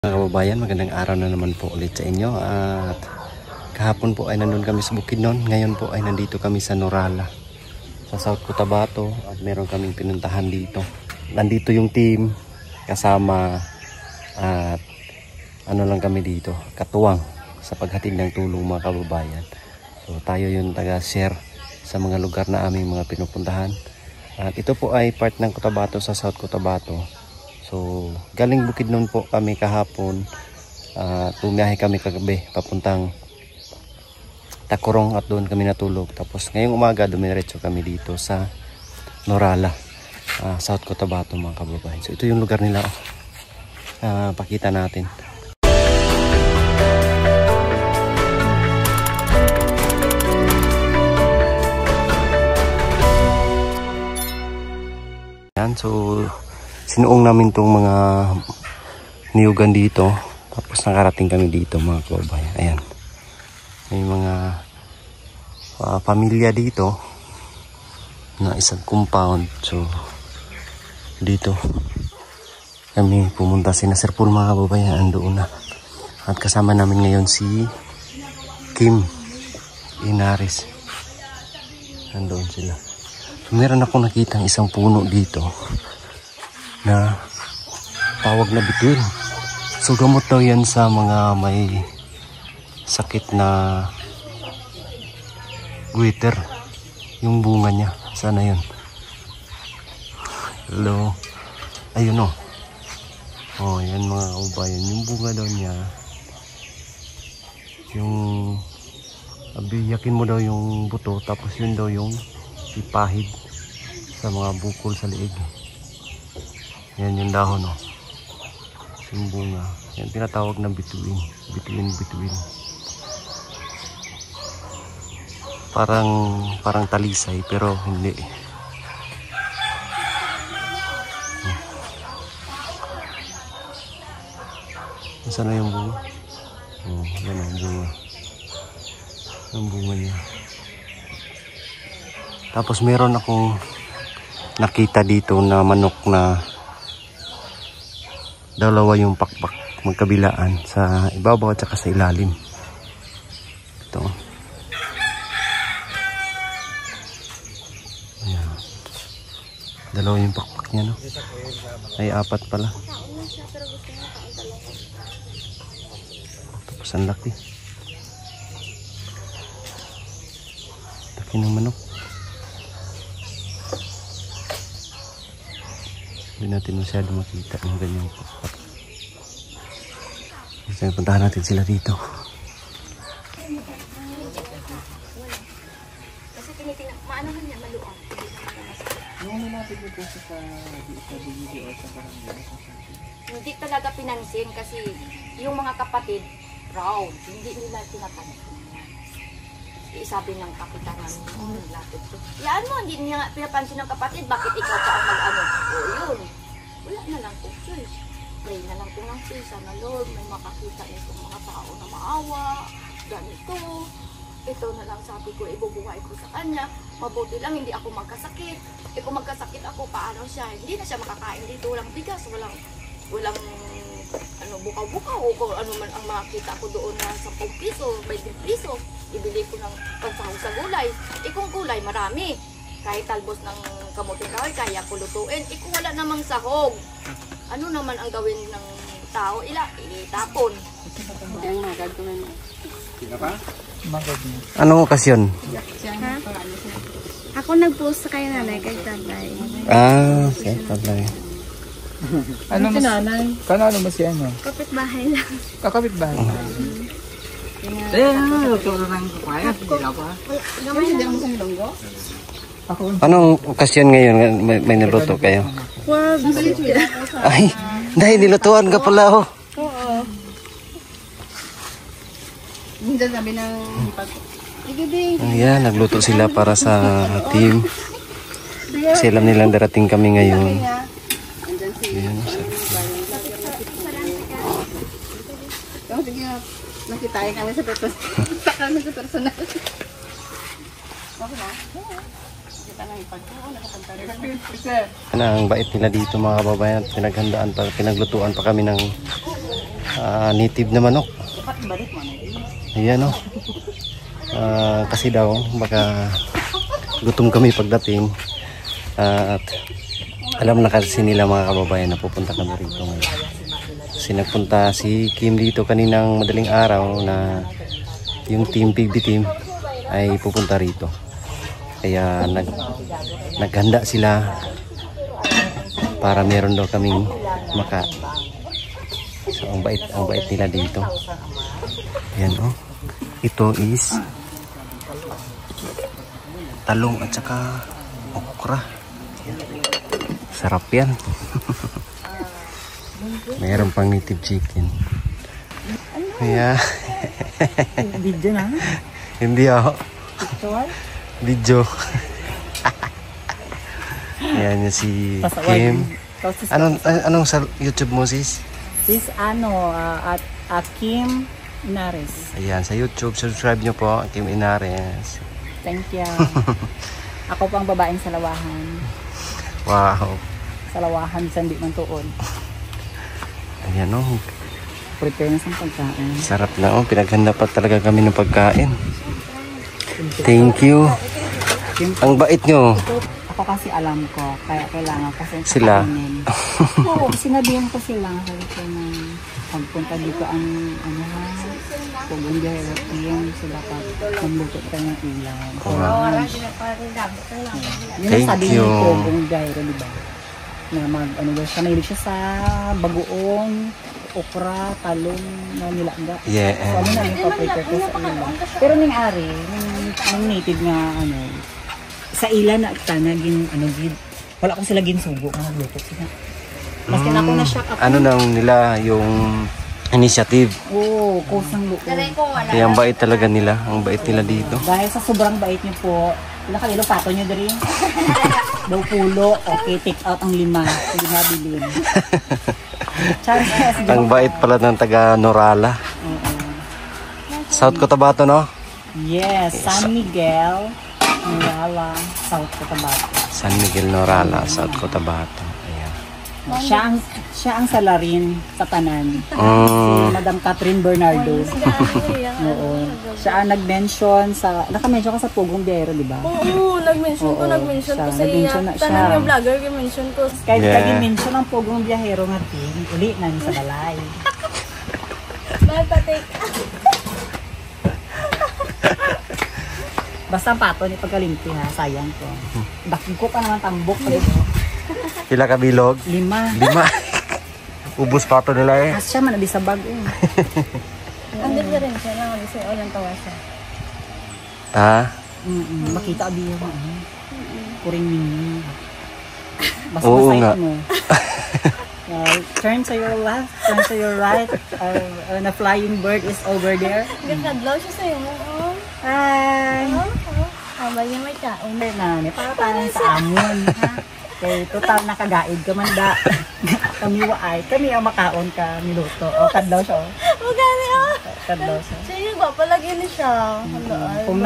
Mga kababayan, magandang araw na naman po ulit sa inyo. At kahapon po ay nandun kami sa Bukidnon. Ngayon po ay nandito kami sa Norala, sa South Cotabato. At meron kaming pinuntahan dito. Nandito yung team kasama. At ano lang kami dito, katuwang sa paghatid ng tulong mga kababayan. So tayo yung taga-share sa mga lugar na aming mga pinupuntahan. At ito po ay part ng Cotabato sa South Cotabato. So, galing Bukidnon po kami kahapon. Tumiyahe kami kagabi papuntang Tacorong at doon kami natulog. Tapos ngayong umaga dumiretso kami dito sa Norala, South Cotabato mga kababayan. So ito yung lugar nila. Pakita natin. Yan, so sinuong namin itong mga niyugan dito. Tapos nakarating kami dito mga kababayan. Ayan. May mga pamilya dito na isang compound. So dito kami pumunta si Sir Paul mga kababayan. Andoon na. At kasama namin ngayon si Kim Inaris. Andoon sila. So meron akong nakitang isang puno dito na tawag na bituin. So gamot daw yan sa mga may sakit na goiter. Yung bunga niya. Sana yun. Hello. Ayun o. Oh, yan mga kaubayan. Yung bunga daw niya. Yung abiyakin mo daw yung buto. Tapos yun daw yung ipahid sa mga bukol sa liig. Yan yung dahon o. Yung bunga. Yan tinatawag ng bituin. Bituin. Parang talisay pero hindi. Saan na yung bunga? Oh, yan ang bunga. Yung bunga niya. Tapos meron akong nakita dito na manok na dalawa yung pakpak magkabilaan sa ibabaw at saka sa ilalim. Ito. Ayan. Dalawa yung pakpak niya, no? Ay, apat pala. Tapos ang laki. Laki ng manok. Hindi natin masyado makita ng ganyang pakpak. Kasi puntahan natin sila dito. Kasi maanahan niya, maluang. Ano natin dito sa video o sa barangay? Hindi talaga pinansin kasi yung mga kapatid, proud. Hindi nila tinatanong. Sabi ng kapitan namin, lapit ko. Yan mo, hindi niya pinapansin ng kapatid. Bakit ikaw pa ang mag-ano? O yun. Wala na lang po, choice. Pray na lang po ng siya na Lord. May makakita itong mga tao na maawa. Ganito. Ito na lang sabi ko, ibubuhay ko sa kanya. Mabuti lang, hindi ako magkasakit. Kung magkasakit ako, paano siya? Hindi na siya makakain dito. Walang bigas, walang ano, bukaw-bukaw. O kung ano man ang makita ko doon na 10 piso, 20 piso. Ibili ko ng pansahog sa gulay. Kung gulay, marami. Kahit talbos ng kamuting kahoy, kaya ko lutuin. Kung wala namang sahog, ano naman ang gawin ng tao? Itapon. Ang magad ko na niya. Sino pa? Magad niya. Anong okasyon? Ha? Ako nag-post sa kay nanay, kay tatay. Okay, tatay. Ano mas nanay? Kanano mo si ano? Kapit-bahay lang. Kakapit ba? Turo ng kaya. Gamay lang. Anong okasyon ngayon? May niluto kayo? World. Ay, dahil nilutuan ka pala oh. Oo. Hindi sabi ng Ayan, nagluto sila para sa team. Kasi alam nilang darating kami ngayon. Ayan, Nakita kami sa personal. Kami sa personal. Okay na? Ang bait nila dito mga kababayan. Pinaghandaan pa, pinaglutuan pa kami ng native na manok. Ayan o. Kasi daw baka gutom kami pagdating. At alam na kasi nila mga kababayan na pupunta kami rito ngayon. Kasi nagpunta si Kim dito kaninang madaling araw na yung team PB team ay pupunta rito. Kaya naghanda sila para meron daw kaming maka. So ang bait nila dito. Ayan o. Ito is talong at saka okra. Sarap yan. Mayroon pang native chicken. Kaya Video na? hindi ako. Video. Ayan yung si Kim. Anong sa YouTube mo sis? Sis at Kim Inares. Ayan sa YouTube, subscribe nyo po Kim Inares. Thank you. Ako pang babaeng salawahan. Wow. Salawahan sa hindi man tuon. Ayan o. Prepare na sa pagkain. Sarap na o. Pinaghanda pa talaga kami ng pagkain. Thank you. Ang bait nyo. Ako kasi alam ko, kaya kailangan kasi Sila. pakainin. Oo, sinabihan ko sila. Sabi ko na pagpunta dito ang kung hindi yung sila pa magluto tayo ng ulam. Yun ang Thank sabi you. ni Kogong Jairo, diba? Na mahilig siya sa bagoong, okra, talong, na nilaga. Yeah. So, ano na yung paprepare ko sa ulam. Pero ning ari, yung native nga, sa ila na tanagin, wala ko sila ginsugo na nagluto sila. Maski na ako na shock ako. Ano nang nila yung initiative. Oo, kusang luto. Kaya ang bait talaga nila. Ang bait nila dito. Dahil sa sobrang bait niyo po, nakalilo pato niyo diri. Daw pulo, okay, take out ang 5 bilhin. Charles, Ang bait pala ng taga Norala. South Cotabato, no? yes, San Miguel, Norala, South Cotabato. San Miguel, Norala, South Cotabato. Ayan. Siya ang salarin sa tanan. Si Mm, Madam Catherine Bernardo. Oo. Siya ang nag-mention sa, naka-mention ka sa Pugong Biyero, di ba? Oo, nag-mention ko siya. kasi Nag-mention na siya. tanang yung vlogger, i-mention ko. Kahit Yeah. nag-mention ang Pugong Biyahero nga team, uli na niya sa balay. May patik. Basta ang pato ni pagkalimpi ha, sayang ko. Bakit ko pa naman tambok. pila ka bilog? 5. 5. Ubus pa ito nila eh. As siya man, di sa bag eh. Andun na rin siya, nakagising o lang tawa siya. Ha? Makita abiyo mo. Puring mini. Basta Oo masayang nga. mo. Turn to your left, turn to your right. And a flying bird is over there. Nagkadlaw siya sa'yo. Oo. Hi! Habang niya may kaon. Nani, para parang sa amon. Ha? Kay total nakagaid ka man da. Kami waay, kami ang makaon ka niluto. O kadlaw siya. Magani ah! Kadlaw siya. Siya yung gwapalagi ni siya. Hala, Kung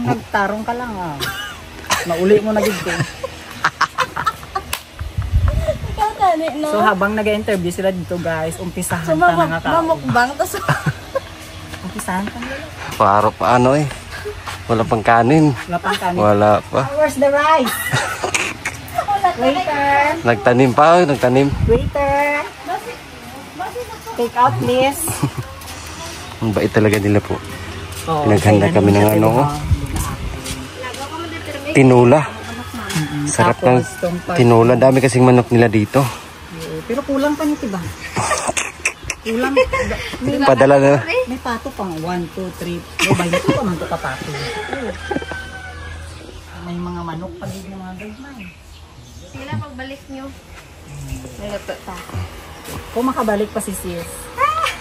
nagtarong ka lang mauli mo na gid ko. ikaw tani, no? So habang nag-interview sila dito guys, umpisahan ta nga ka. mamukbang, tapos Umpisahan ka. Paano eh. Wala pang kanin. Wala pang kanin. Wala pa. Where's the rice? Waiter! Nagtanim pa. Nagtanim. Waiter! Take out please. Ang bait talaga nila po. Oh, Pinaghanda kami ng ano. Tinula. Sarap ng tinula. Dami kasing manok nila dito. Pero kulang pa niyo, diba? Kulang. Padala na. May pato pang 1, 2, 3. May ito pa man ito papato. May mga manok pa din ng mga gagmay. sila pagbalik niyo. Nagato ta. Kung makabalik pa si sis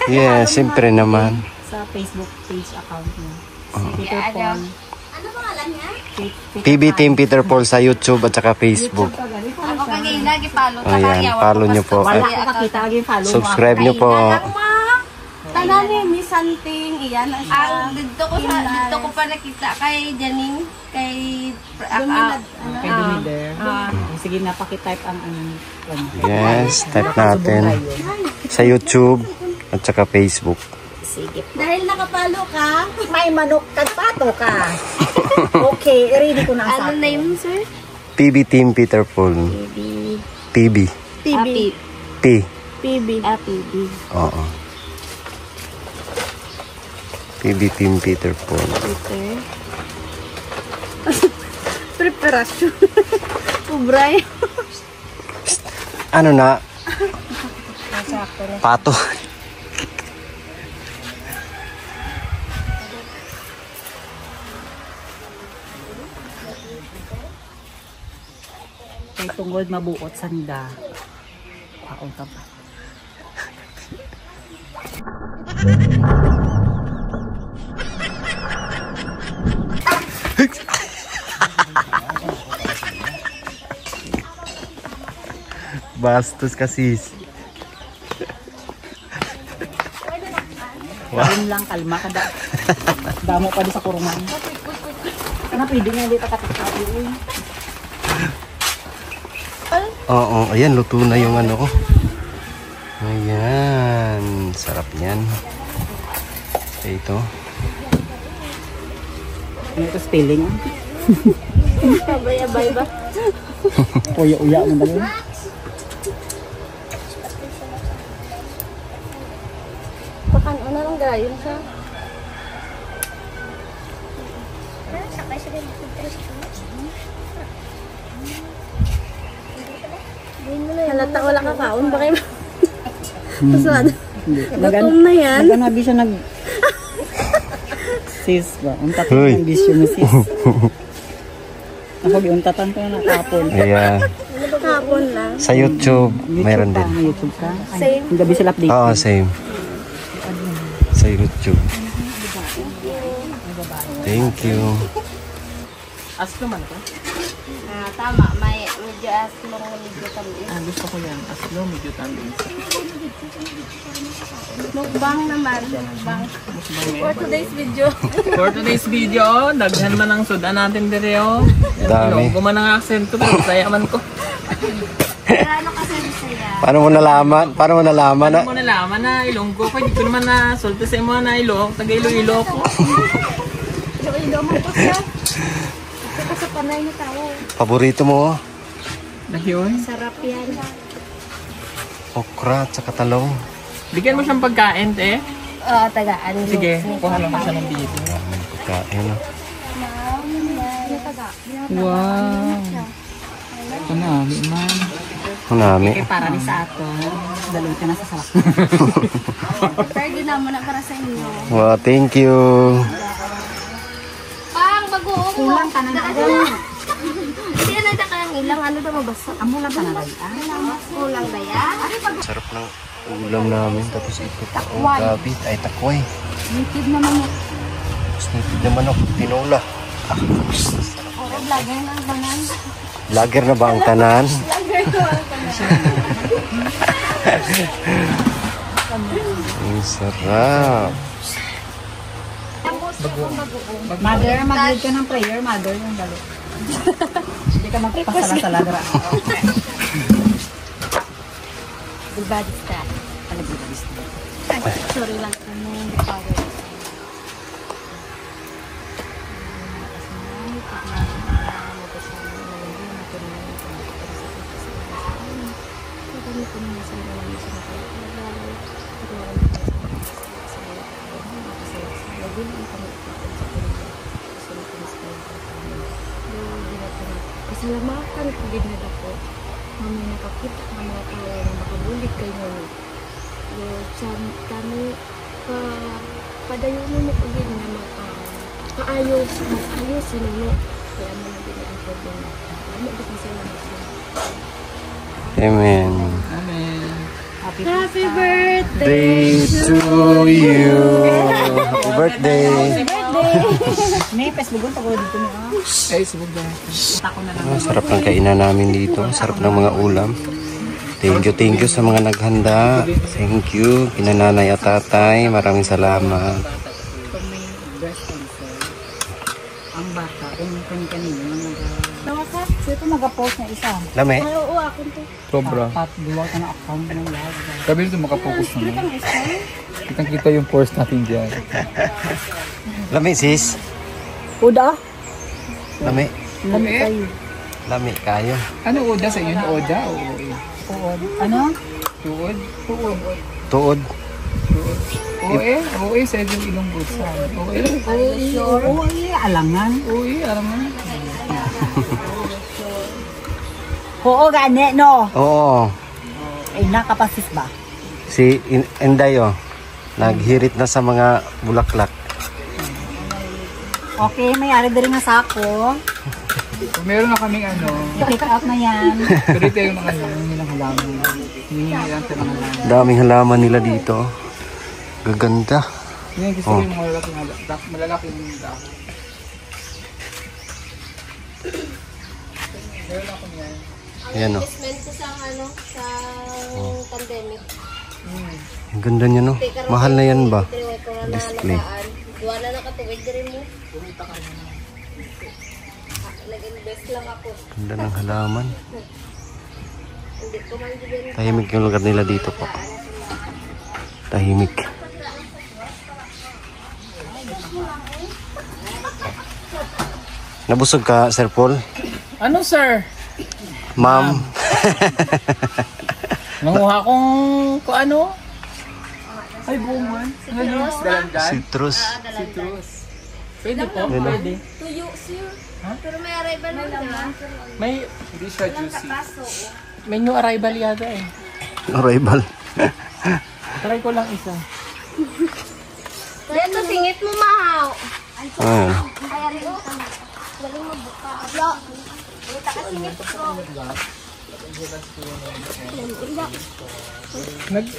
Yeah, siyempre naman. sa Facebook page account niya. Si Peter Paul. Ano pangalan niya? PB Team Peter Paul sa YouTube at saka Facebook. Ako kagina, gipalo. Ayan, follow nyo po. Wala At ko kakita aging follow mo. subscribe nyo po. Tanan ni Miss Santing, iyan ang siya. Dito ko pa nakita kay Janine, kay Kay Dumider. Sige na, pakitype ang ano. Yes, type natin. Sa YouTube. At saka Facebook. Sige. Dahil nakapalo ka, May manok kagpato ka. Okay, ready ko na ang ano sako. name, sir? PB Team Peter Paul. PB. PB. P. PB. PB. Oo. PB Team Peter Paul. Peter. Preparasyon. Ubray. Ano na? Pato. Kay tungod mabuot sanda. Kaon ka pa. Bastos kasi. Ayun lang, kalma ka da. Damo pa di sa kurungan. Kana pwede nga dito katakati. Oo, ayan, luto na yung ano ko. Ayan, sarap niyan. Ito. Ano ito spelling? Abay-abay ba? Uya-uya mo ba yun? Pakan na lang gayon sa. Halata wala ka kaon ba kayo? Pasad. Gutom na yan. Naganabi siya nag... Sis ba? Untatan Hoy. ng bisyo mo sis. Ako giuntatan ko na nakapon. Ayan. Kapon lang. Sa YouTube, mayroon pa, din. may YouTube ka? Ay, Same. yung gabi sila update. Oo, same. Sa YouTube. Thank you. Aslo man ka? Tama, may medyo aslo ng medyo tamis. Gusto ko yan. Aslo, medyo tamis. Mukbang naman. Mukbang. For today's video. For today's video, daghan man ang sudan natin dire oh. Dami. Ilonggo man ang aksento pero saya man ko. Ano kasi saya? Paano mo nalaman? Paano mo nalaman na? Ano mo nalaman na Ilonggo ko, hindi ko naman na sulti sa imo na Ilong, taga Iloilo ko. Ilo mo po siya. Ito sa panay ni tao. Paborito mo? Lahyoy. Sarap yan. Okra at saka talong. Bigyan mo siyang pagkain, te. Oo, tagaan. Sige, kuha lang ko siya ng video. Pagkain. Wow. Kanami man. Hanami. Kaya para ni sa ato, dalawa ka na sa salak. Pwede naman na para sa inyo. Wow, thank you. Pang bagoong mo. Kulang ka na na. Hindi na kayang ilang ano daw mabasa. Amo lang ka na rin. Kulang ba yan? Sarap ng ulam namin. Tapos ito pa. Oh, gabi. Ay, takway. Native naman yan. Tapos native na manok. Tinola. Oo, vlogger ng banan. Lager na ba ang tanan? Vlogger ko ang banan. Ang sarap. Mother, mag-lead ka ng prayer, mother, yung dalo. Hindi ka magpasala-saladra. Good body stat. Sorry lang. Ano yung power? Pasalamatan ko din na ako. Mami nakakita ka mga tao na makabulit kayo. Sa kami, padayon mo ko din na maayos sila mo. Kaya mo na din ang problema. Ano ba kasi naman siya? Amen. Amen. Happy birthday! Day to you. Happy birthday. May peslugon pag ulit dito mo. Ay, subog na. Tako na lang. Oh, sarap ng kainan namin dito. Sarap ng mga ulam. Thank you sa mga naghanda. Thank you. Kinananay at tatay. Maraming salamat. Pag may breast cancer, ang bata, kung kani-kanino, Nawakas, ito nag-post na isa. Lami. Ay, oo, ako to. Sobra. Dapat gawa ka na account ng live. Sabi nito makapokus naman. Kitang-kita yung post natin dyan. Lami sis. Uda? Lami. Lami kayo. Lami kayo. Ano oda sa inyo? Oda o OA? Tuod. Ano? Tuod? Tuod. OA? OA sa yung ilong bulsa. OA? Uy, alangan. OA, alam mo? Oo, gani, no? Oo. Ay, nakapasis ba? Si Inday oh. Naghirit na sa mga bulaklak. Okay, mayari din nga sako. Meron na kaming ano. I-pick up na yan. Pero ito yung ano, yung nilang halaman. Hihingi lang sa mga halaman. Daming halaman nila dito. Gaganda. Yan, gusto ko yung malalaking dahon. Meron ako niyan. Ayan oh. Investment ko sa ano, sa pandemic. Ang ganda niya no. Mahal na yan ba? Tiriway ko na Display. nalagaan. Duwa na nakatuwid din mo. Nag-invest lang ako. Ganda ng halaman. Hindi ko man din. Tahimik yung lugar nila dito po. Tahimik. Nabusog ka, Sir Paul? Ano, sir? Ma'am. Nanguha kung ano? Ay, bungan. Ano? Dalandan? Citrus. Citrus. Pwede po? Yun, oh. Pwede. Tuyo, sir. Pero may arrival na naman. May, hindi siya juicy. May new arrival yata eh. Arrival. Try ko lang isa. Kaya ito, singit mo, mahaw. Ayan. Kaya rin ito. Galing mo buka. Abla. Ito ka singit ko.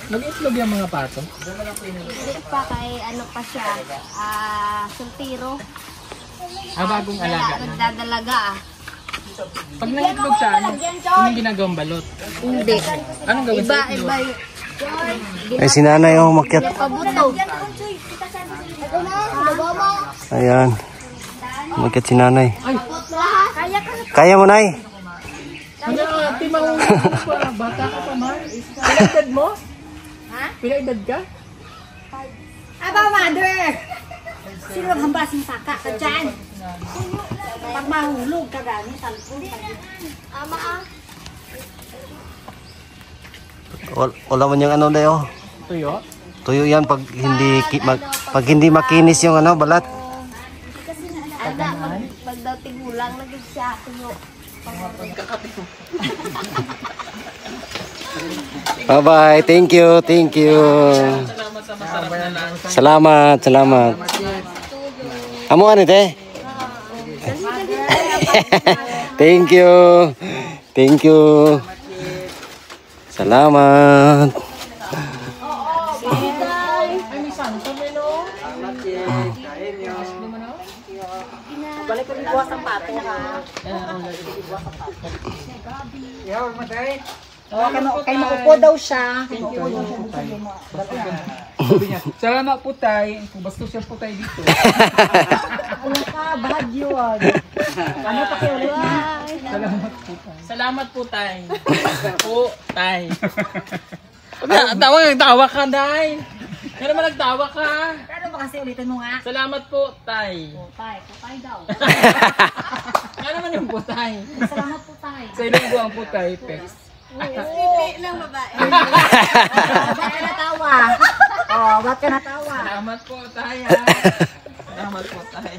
Nag-itlog yung mga pato? Hindi pa kay ano pa siya. Sultiro. Bagong alaga na. Nagdadalaga ah. Pag nag-itlog siya, ano yung ginagawang balot? Hindi. Anong gawin sa itlog? Iba yung... Ay, si nanay oh, makyat. Pabuto. Ayan. Makyat si nanay. Kaya ka Kaya mo, nay? Ano, ate, mahulog ko. Bata ka pa, man. Pinaedad mo? Ha? Pinaedad ka? Aba, mother! Sino maghambasin saka ka dyan? Pag mahulog ka gani, talpon ka dyan. ama ah. Wala man yung ano na oh. Tuyo? Tuyo yan pag hindi pag hindi makinis yung ano balat. Ada, pag daw tigulang, nagig siya. Tuyo. Bye-bye. Thank you. Thank you. Salamat. Salamat. Amo ano te? Thank you. Thank you. Salamat. Balik ko rin buwas ang pato, ha? Kay maupo daw siya. Sabi niya, salamat po tay. Bastos siya po tayo dito. Ano ka, bahagyo, ano pa kayo ulit na? Salamat po tay. Salamat po tay. Po tay. Tawa ka, day. Kaya naman nagtawa ka. Ano ba kasi ulitin mo nga? Salamat po tay. Putay daw. Kaya naman yung po tay. Salamat po tayo. Sa ilong ko ang po tay, Pex. Pipi ng babae. Ba't ka natawa? Ba't ka natawa? Salamat po tay. Salamat po tay.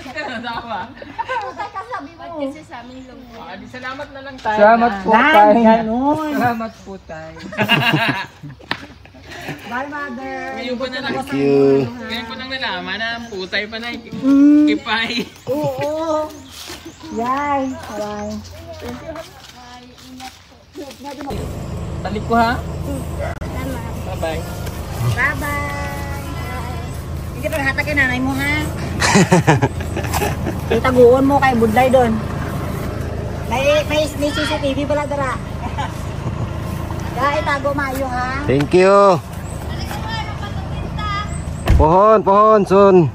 Kaya natawa. Kasi sa amin lang po. Salamat na lang tayo. Salamat po tay. Salamat po tay. Bye, mother. Ngayon ko na lang. Thank you. Ngayon ko nang nalaman na ang putay pa na ipay. Oo. Yay. Bye. Talik ko ha. Bye-bye. Bye-bye. Hindi pa hatag kay nanay mo, ha? Itaguon mo kay Budlay doon. May CCTV pala dara. Kaya itago mayo, ha? Thank you. Pohon, sun.